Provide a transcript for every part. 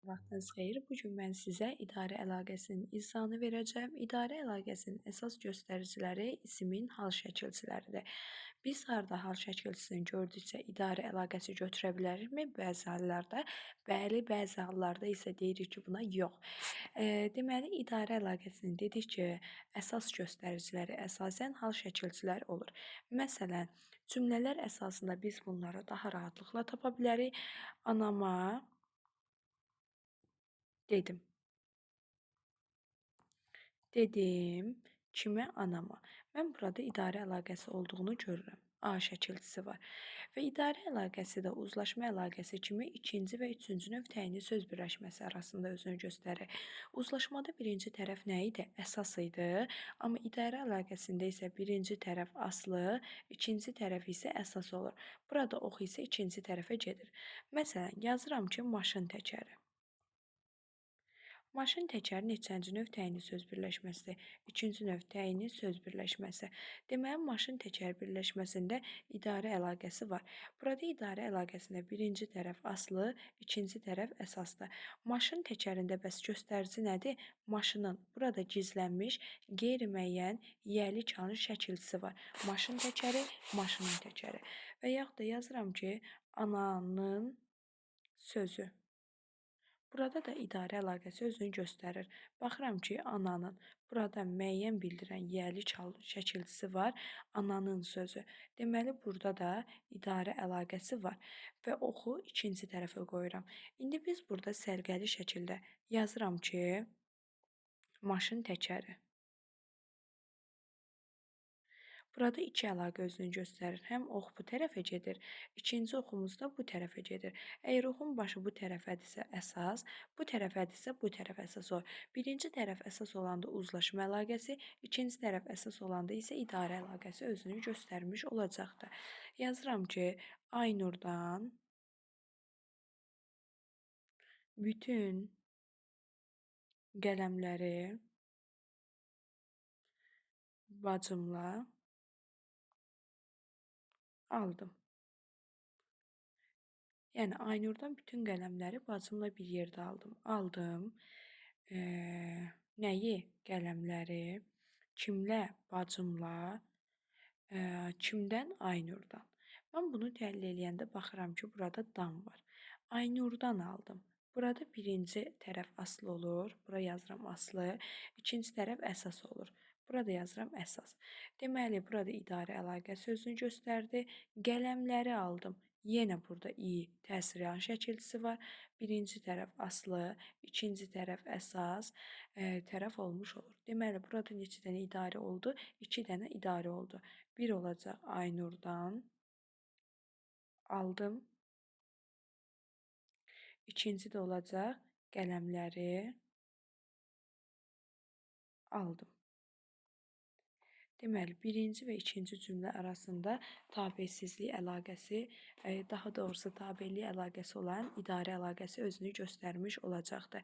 Vaxtınız xeyir. Bu gün mən sizə idarə əlaqəsinin izahını verəcəm. İdarə əlaqəsinin əsas göstəriciləri isimin hal şəkilçiləridir. Biz harda hal şəkilçisini gördükcə idarə əlaqəsi götürə bilərikmi? Bəzi hallarda, bəli, bəzi hallarda isə deyirik ki, buna yox. Deməli, idarə əlaqəsini dedik ki, əsas göstəriciləri əsasən hal şəkilçilər olur. Məsələn, cümlələr əsasında biz bunları daha rahatlıqla tapa bilərik. Anama dedim. Dedim kimə? Anama. Mən burada idarə əlaqəsi olduğunu görürəm. A şəkilçisi var. Və idarə əlaqəsi də uzlaşma əlaqəsi kimi ikinci və üçüncü növ təyinli söz birləşməsi arasında özünü göstərir. Uzlaşmada birinci tərəf nə idi? Əsas idi. Amma idarə əlaqəsində isə birinci tərəf aslı, ikinci tərəf isə əsas olur. Burada ox isə ikinci tərəfə gedir. Məsələn, yazıram ki, maşın təkəri. Maşın təkəri neçənci növ təyinli söz birləşməsidir? İkinci növ təyinli söz birləşməsi. Deməli, maşın təkəri birləşməsində idarə əlaqəsi var. Burada idarə əlaqəsində birinci tərəf aslı, ikinci tərəf əsasdır. Maşın təkərində bəs göstərici nədir? Maşının burada gizlənmiş qeyri-müəyyən yiyəli çağırış şəkilçisi var. Maşın təkəri, maşının təkəri. Və yaxud da yazıram ki, ananın sözü. Burada da idarə əlaqəsi özünü göstərir. Baxıram ki, ananın. Burada müəyyən bildirən yiyəli şəkilçisi var. Ananın sözü. Deməli, burada da idarə əlaqəsi var. Və oxu ikinci tərəfə qoyuram. İndi biz burada sərgəli şəkildə yazıram ki, maşın təkəri. Burada iki əlaqə özünü göstərir. Həm ox bu tərəfə gedir, ikinci oxumuz da bu tərəfə gedir. Əgər oxun başı bu tərəfədirsə əsas, bu tərəfədirsə bu tərəf əsas olur. Birinci tərəf əsas olanda uzlaşma əlaqəsi, ikinci tərəf əsas olanda isə idarə əlaqəsi özünü göstərmiş olacaqdır. Yazıram ki, Aynurdan bütün qələmləri bacımla aldım. Yəni, Aynurdan bütün qələmləri bacımla bir yerdə aldım. Aldım. Nəyi? Qələmləri. Kimlə? Bacımla. Kimdən? Aynurdan. Mən bunu təhlil eləyəndə baxıram ki, burada dan var. Aynurdan aldım. Burada birinci tərəf aslı olur. Bura yazıram aslı. İkinci tərəf əsas olur. Burada yazıram əsas. Deməli, burada idarə əlaqəsi özünü göstərdi. Qələmləri aldım. Yenə burada i təsir yan şəkilçisi var. Birinci tərəf aslı, ikinci tərəf əsas tərəf olmuş olur. Deməli, burada neçə dənə idarə oldu? 2 dənə idarə oldu. Bir olacaq Aynurdan aldım. İkinci də olacaq qələmləri aldım. Deməli, birinci və ikinci cümlə arasında tabesizlik əlaqəsi, daha doğrusu tabellik əlaqəsi olan idarə əlaqəsi özünü göstərmiş olacaqdır.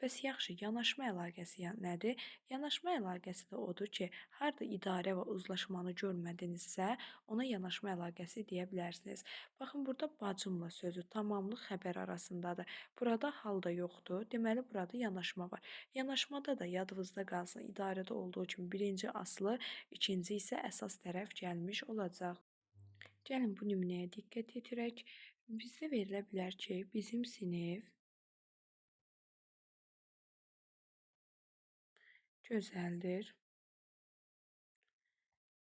Bəs yaxşı, yanaşma əlaqəsi nədir? Yanaşma əlaqəsi də odur ki, harda idarə və uzlaşmanı görmədinizsə, ona yanaşma əlaqəsi deyə bilərsiniz. Baxın, burada bacımla sözü tamamlıq xəbər arasındadır. Burada hal da yoxdur. Deməli, burada yanaşma var. Yanaşmada da yadınızda qalsın, idarədə olduğu kimi birinci aslı, İkinci isə əsas tərəf gəlmiş olacaq. Gəlin bu nümunəyə diqqət yetirək. Bizdə verilə bilər ki, bizim sinif gözəldir.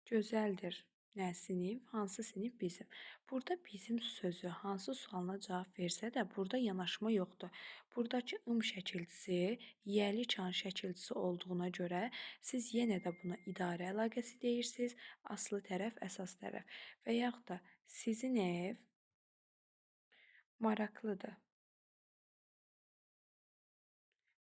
Gözəldir. Nə sinif? Hansı sinif? Bizim. Burada bizim sözü hansı sualına cavab versə də burada yanaşma yoxdur. Buradakı şəkilçisi yiyəli çan şəkilçisi olduğuna görə siz yenə də buna idarə əlaqəsi deyirsiniz. Aslı tərəf, əsas tərəf. Və yaxud da sizin ev maraqlıdır.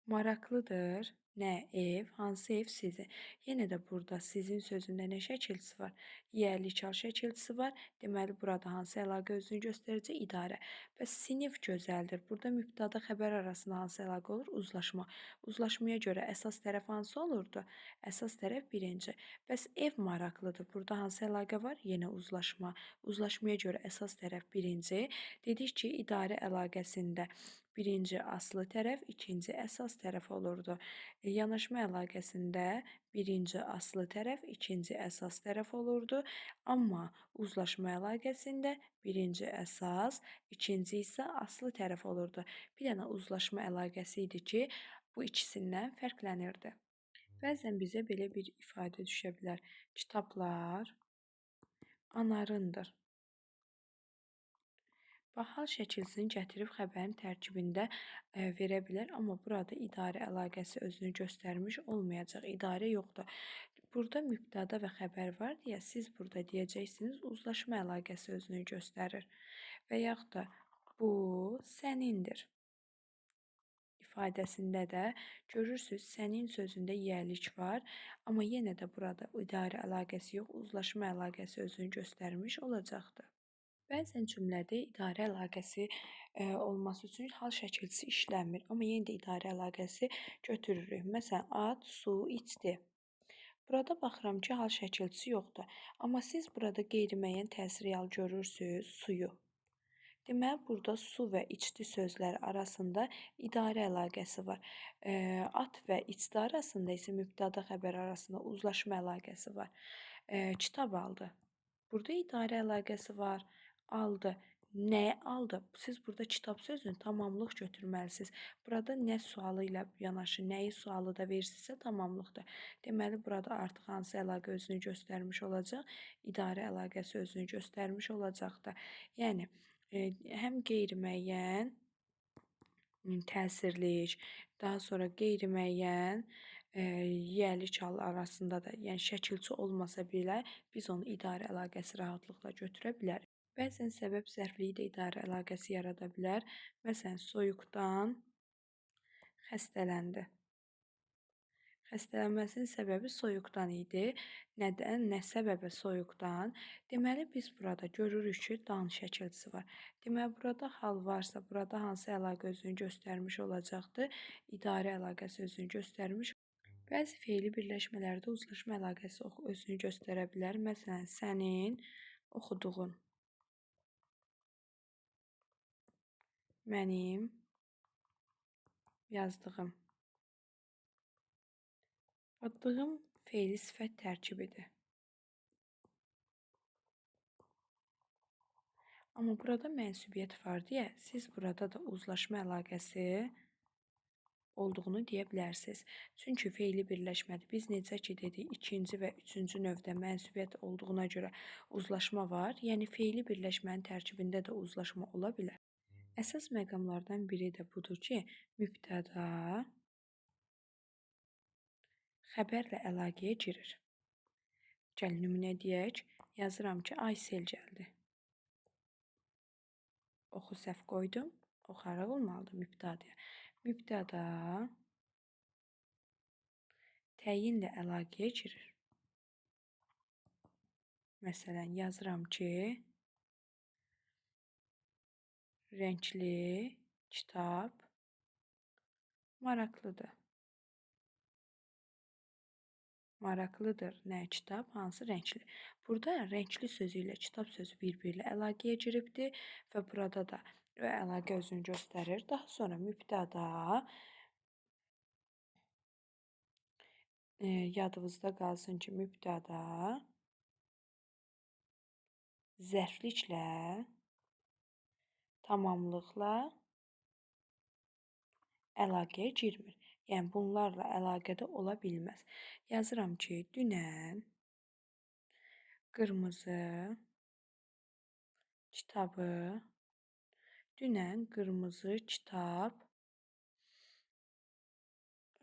Maraqlıdır. Nə? Ev. Hansı ev? Sizin. Yenə də burada sizin sözündə nə şəkilçisi var? Yiyəli çal şəkilçisi var. Deməli, burada hansı əlaqə özünü göstərəcək? İdarə. Bəs sinif gözəldir. Burada mübtəda xəbər arasında hansı əlaqə olur? Uzlaşma. Uzlaşmaya görə əsas tərəf hansı olurdu? Əsas tərəf birinci. Bəs ev maraqlıdır. Burada hansı əlaqə var? Yenə uzlaşma. Uzlaşmaya görə əsas tərəf birinci. Dedik ki, idarə əlaqəsində birinci aslı tərəf, ikinci əsas tərəf olurdu. Yanaşma əlaqəsində birinci aslı tərəf, ikinci əsas tərəf olurdu. Amma uzlaşma əlaqəsində birinci əsas, ikinci isə aslı tərəf olurdu. Bir dənə uzlaşma əlaqəsi idi ki, bu ikisindən fərqlənirdi. Bəzən bizə belə bir ifadə düşə bilər. Kitablar anarındır. Bax, hal şəkilsini gətirib xəbərin tərkibində verə bilər, amma burada idarə əlaqəsi özünü göstərmiş olmayacaq. İdarə yoxdur. Burada mübtəda və xəbər var deyə siz burada deyəcəksiniz uzlaşma əlaqəsi özünü göstərir. Və yaxud da bu sənindir ifadəsində də görürsüz, sənin sözündə yiyəlik var, amma yenə də burada idarə əlaqəsi yox, uzlaşma əlaqəsi özünü göstərmiş olacaqdır. Bəzən cümlədə idarə əlaqəsi olması üçün hal şəkilçisi işləmir, amma yenə də idarə əlaqəsi götürürük. Məsələn, at su içdi. Burada baxıram ki, hal şəkilçisi yoxdur, amma siz burada qeyri-müəyyən təsir real görürsüz, suyu. Deməli, burada su və içdi sözləri arasında idarə əlaqəsi var. At və içdi arasında isə mübtəda xəbər arasında uzlaşma əlaqəsi var. Kitab aldı. Burada idarə əlaqəsi var. Aldı. Nəyi aldı? Siz burada kitab sözünü tamamlıq götürməlisiniz. Burada nə sualı ilə yanaşı, nəyi sualı da versinizsə tamamlıqdır. Deməli, burada artıq hansı əlaqə özünü göstərmiş olacaq? İdarə əlaqəsi özünü göstərmiş olacaqdır. Yəni, həm qeyri-müəyyən təsirlik, daha sonra qeyri-müəyyən yiyəlik hal arasında da, yəni şəkilçi olmasa belə biz onu idarə əlaqəsi rahatlıqla götürə bilərik. Bəzən səbəb zərfliyi də idarə əlaqəsi yarada bilər. Məsələn, soyuqdan xəstələndi. Xəstələnməsinin səbəbi soyuqdan idi. Nədən? Nə səbəbə soyuqdan? Deməli, biz burada görürük ki, dan şəkilçisi var. Deməli, burada hal varsa, burada hansı əlaqə özünü göstərmiş olacaqdır? İdarə əlaqəsi özünü göstərmiş. Bəzi fe'li birləşmələrdə uzlaşma əlaqəsi özünü göstərə bilər. Məsələn, sənin oxuduğun, mənim yazdığım. Adlığım fe'li sifət tərkibidir. Amma burada mənsubiyyət var deyə siz burada da uzlaşma əlaqəsi olduğunu deyə bilərsiniz. Çünki fe'li birləşmədir. Biz necə ki dedik, ikinci və üçüncü növdə mənsubiyyət olduğuna görə uzlaşma var. Yəni fe'li birləşmənin tərkibində də uzlaşma ola bilər. Əsas məqamlardan biri də budur ki, mübtəda xəbərlə əlaqəyə girir. Gəl nümunə deyək. Yazıram ki, Aysel gəldi. Oxu səhv qoydum. Oxaraq olmalıdır mübtəda. Mübtəda təyinlə əlaqəyə girir. Məsələn, yazıram ki, rəngli kitab maraqlıdır. Maraqlıdır. Nə kitab? Hansı rəngli? Burada rəngli sözü ilə kitab sözü bir-birilə əlaqəyə giribdir və burada da əlaqə özünü göstərir. Daha sonra mübtəda yadınızda qalsın ki, mübtəda zərfliklə, tamamlıqla əlaqəyə girmir. Yəni, bunlarla əlaqədə ola bilməz. Yazıram ki, dünən qırmızı kitabı, dünən qırmızı kitab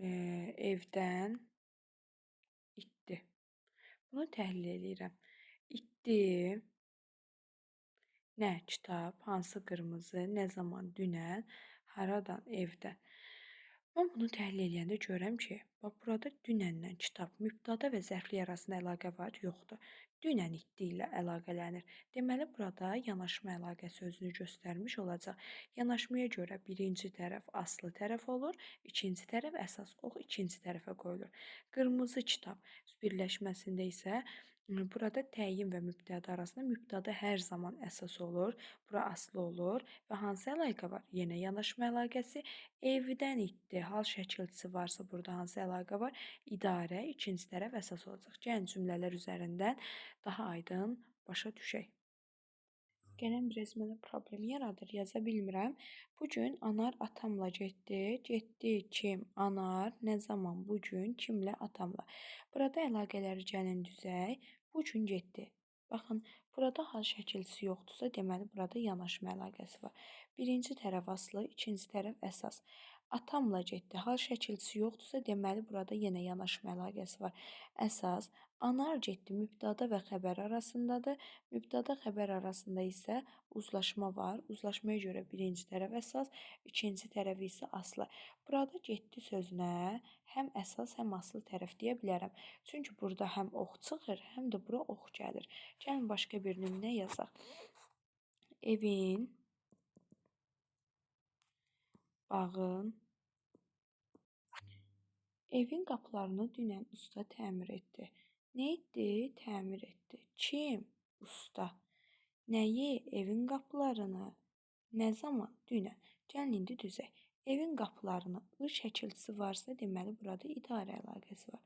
evdən itdi. Bunu təhlil edirəm. İtdi, nə kitab, hansı qırmızı, nə zaman, dünən, haradan, evdən. Mən bunu təhlil edəndə görürəm ki, bax burada dünənlə kitab, mübtəda və zərflik arasında əlaqə var, yoxdur. Dünən itdi ilə əlaqələnir. Deməli, burada yanaşma əlaqəsi özünü göstərmiş olacaq. Yanaşmaya görə birinci tərəf aslı tərəf olur, ikinci tərəf əsas ox ikinci tərəfə qoyulur. Qırmızı kitab birləşməsində isə Burada təyin və mübtəda arasında mübtəda hər zaman əsas olur, bura aslı olur və hansı əlaqə var? Yenə yanaşma əlaqəsi. Evdən itdi. Hal şəkilçisi varsa burada hansı əlaqə var? İdarə, ikinci tərəf əsas olacaq. Gəlin cümlələr üzərindən daha aydın başa düşək. Qələm biraz mənə problem yaradır, yaza bilmirəm. Bu gün Anar atamla getdi. Getdi kim? Anar. Nə zaman? Bu gün kimlə? Atamla. Burada əlaqələri gəlin düzək. Bu gün getdi. Baxın, burada hal şəkilçisi yoxdursa, deməli burada yanaşma əlaqəsi var. Birinci tərəf aslı, ikinci tərəf əsas. Atamla getdi. Hal şəkilçisi yoxdursa, deməli burada yenə yanaşma əlaqəsi var. Əsas. Anar getdi. Mübtəda və xəbər arasındadır. Mübtəda xəbər arasında isə uzlaşma var. Uzlaşmaya görə birinci tərəf əsas, ikinci tərəf isə aslı. Burada getdi sözünə həm əsas, həm aslı tərəf deyə bilərəm. Çünki burada həm ox çıxır, həm də bura ox gəlir. Gəlin başqa bir nümunə yazaq. Evin, bağın, evin qapılarını dünən usta təmir etdi. Nə etdi? Təmir etdi. Kim? Usta. Nəyi? Evin qapılarını. Nə zaman? Dünən. Gəlin indi düzək. Evin qapılarını I şəkilçisi varsa, deməli burada idarə əlaqəsi var.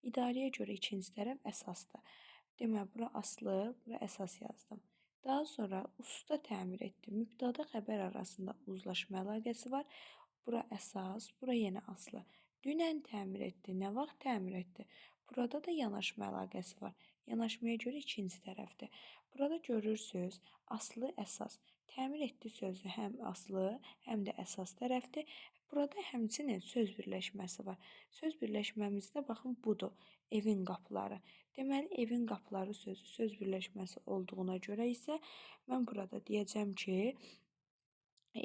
İdarəyə görə ikinci tərəf əsasdır. Deməli, bura aslı, bura əsas yazdım. Daha sonra usta təmir etdi. Mübtəda xəbər arasında uzlaşma əlaqəsi var. Bura əsas, bura yenə aslı. Dünən təmir etdi. Nə vaxt təmir etdi? Burada da yanaşma əlaqəsi var. Yanaşmaya görə ikinci tərəfdir. Burada görürsüz, aslı, əsas. Təmir etdi sözü həm aslı, həm də əsas tərəfdir. Burada həmçinin söz birləşməsi var. Söz birləşməmizdə baxın budur. Evin qapıları. Deməli, evin qapıları sözü söz birləşməsi olduğuna görə isə mən burada deyəcəm ki,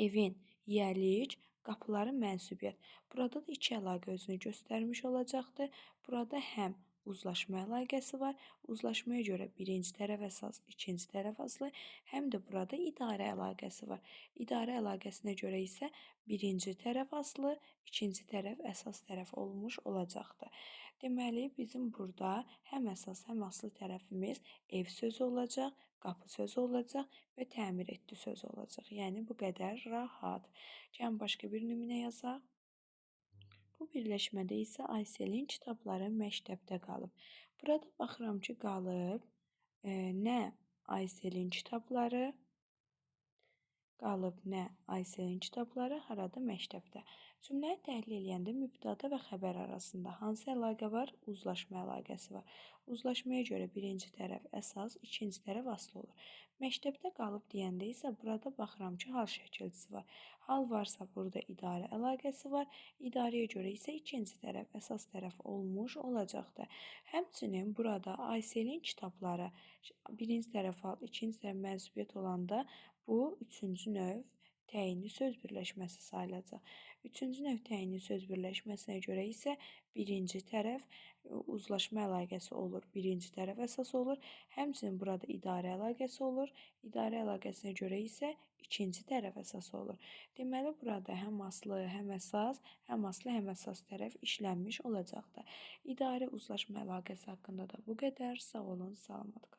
evin yiyəlik, qapıları mənsubiyyət. Burada da iki əlaqə özünü göstərmiş olacaqdır. Burada həm uzlaşma əlaqəsi var. Uzlaşmaya görə birinci tərəf əsas, ikinci tərəf aslı, həm də burada idarə əlaqəsi var. İdarə əlaqəsinə görə isə birinci tərəf aslı, ikinci tərəf əsas tərəf olmuş olacaqdır. Deməli, bizim burada həm əsas, həm aslı tərəfimiz ev sözü olacaq, qapı sözü olacaq və təmir etdi sözü olacaq. Yəni, bu qədər rahat. Gəlin başqa bir nümunə yazaq. Bu birləşmədə isə Ayselin kitabları məktəbdə qalıb. Burada baxıram ki, qalıb. Nə Ayselin kitabları qalıb, nə Ayselin kitabları harada? Məktəbdə. Cümləni təhlil edəndə mübtəda və xəbər arasında hansı əlaqə var? Uzlaşma əlaqəsi var. Uzlaşmaya görə birinci tərəf əsas, ikinci tərəf aslı olur. Məktəbdə qalıb deyəndə isə burada baxıram ki, hal şəkilçisi var. Hal varsa burada idarə əlaqəsi var. İdarəyə görə isə ikinci tərəf əsas tərəf olmuş olacaqdır. Həmçinin burada Ayselin kitabları birinci tərəf hal, ikinci tərəf mənsubiyyət olanda bu üçüncü növ təyinli söz birləşməsi sayılacaq. Üçüncü növ təyinli söz birləşməsinə görə isə birinci tərəf uzlaşma əlaqəsi olur. Birinci tərəf əsas olur. Həmçinin burada idarə əlaqəsi olur. İdarə əlaqəsinə görə isə ikinci tərəf əsas olur. Deməli, burada həm aslı, həm əsas, həm aslı, həm əsas tərəf işlənmiş olacaqdır. İdarə uzlaşma əlaqəsi haqqında da bu qədər. Sağ olun, salamat qalın.